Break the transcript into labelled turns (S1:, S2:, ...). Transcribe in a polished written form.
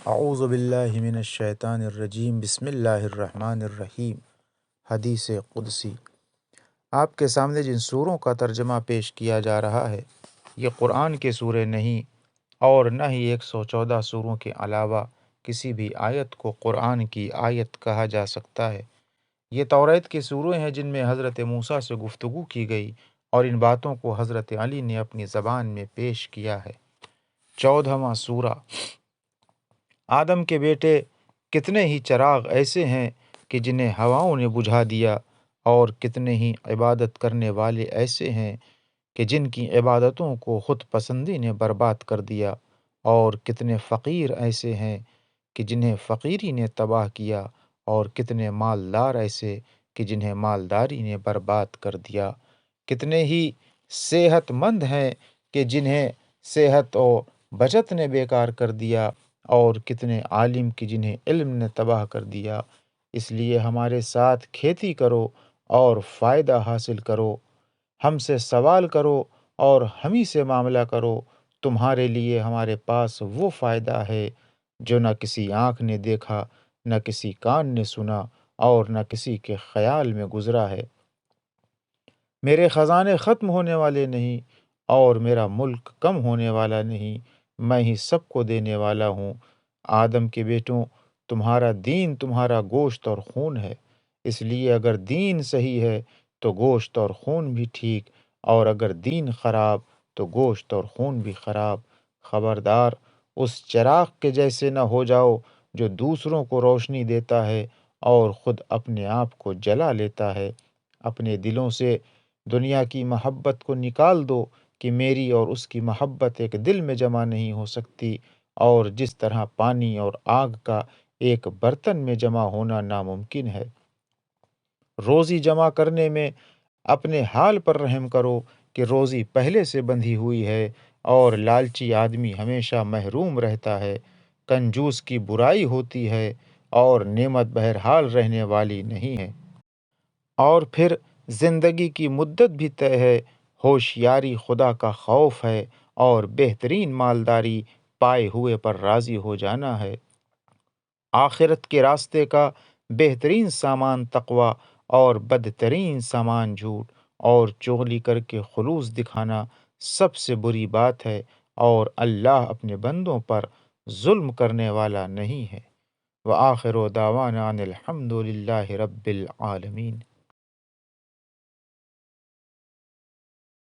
S1: اعوذ باللہ من الشیطان الرجیم، بسم اللہ الرحمن الرحیم۔ حدیث قدسی۔ آپ کے سامنے جن سوروں کا ترجمہ پیش کیا جا رہا ہے یہ قرآن کے سورے نہیں اور نہ ہی 114 سوروں کے علاوہ کسی بھی آیت کو قرآن کی آیت کہا جا سکتا ہے۔ یہ توریت کے سورے ہیں جن میں حضرت موسیٰ سے گفتگو کی گئی اور ان باتوں کو حضرت علی نے اپنی زبان میں پیش کیا ہے۔ 14واں سورہ۔ آدم کے بیٹے، کتنے ہی چراغ ایسے ہیں کہ جنہیں ہواؤں نے بجھا دیا، اور کتنے ہی عبادت کرنے والے ایسے ہیں کہ جن کی عبادتوں کو خود پسندی نے برباد کر دیا، اور کتنے فقیر ایسے ہیں کہ جنہیں فقیری نے تباہ کیا، اور کتنے مالدار ایسے کہ جنہیں مالداری نے برباد کر دیا، کتنے ہی صحت مند ہیں کہ جنہیں صحت و بچت نے بیکار کر دیا، اور کتنے عالم کی جنہیں علم نے تباہ کر دیا۔ اس لیے ہمارے ساتھ کھیتی کرو اور فائدہ حاصل کرو، ہم سے سوال کرو اور ہم ہی سے معاملہ کرو۔ تمہارے لیے ہمارے پاس وہ فائدہ ہے جو نہ کسی آنکھ نے دیکھا، نہ کسی کان نے سنا، اور نہ کسی کے خیال میں گزرا ہے۔ میرے خزانے ختم ہونے والے نہیں، اور میرا ملک کم ہونے والا نہیں، میں ہی سب کو دینے والا ہوں۔ آدم کے بیٹوں، تمہارا دین تمہارا گوشت اور خون ہے، اس لیے اگر دین صحیح ہے تو گوشت اور خون بھی ٹھیک، اور اگر دین خراب تو گوشت اور خون بھی خراب۔ خبردار، اس چراغ کے جیسے نہ ہو جاؤ جو دوسروں کو روشنی دیتا ہے اور خود اپنے آپ کو جلا لیتا ہے۔ اپنے دلوں سے دنیا کی محبت کو نکال دو کہ میری اور اس کی محبت ایک دل میں جمع نہیں ہو سکتی، اور جس طرح پانی اور آگ کا ایک برتن میں جمع ہونا ناممکن ہے۔ روزی جمع کرنے میں اپنے حال پر رحم کرو کہ روزی پہلے سے بندھی ہوئی ہے، اور لالچی آدمی ہمیشہ محروم رہتا ہے۔ کنجوس کی برائی ہوتی ہے، اور نعمت بہرحال رہنے والی نہیں ہے۔ اور پھر زندگی کی مدت بھی طے ہے۔ ہوشیاری خدا کا خوف ہے، اور بہترین مالداری پائے ہوئے پر راضی ہو جانا ہے۔ آخرت کے راستے کا بہترین سامان تقویٰ، اور بدترین سامان جھوٹ اور چغلی کر کے خلوص دکھانا سب سے بری بات ہے، اور اللہ اپنے بندوں پر ظلم کرنے والا نہیں ہے۔ وآخر دعوانا ان الحمد للہ رب العالمین۔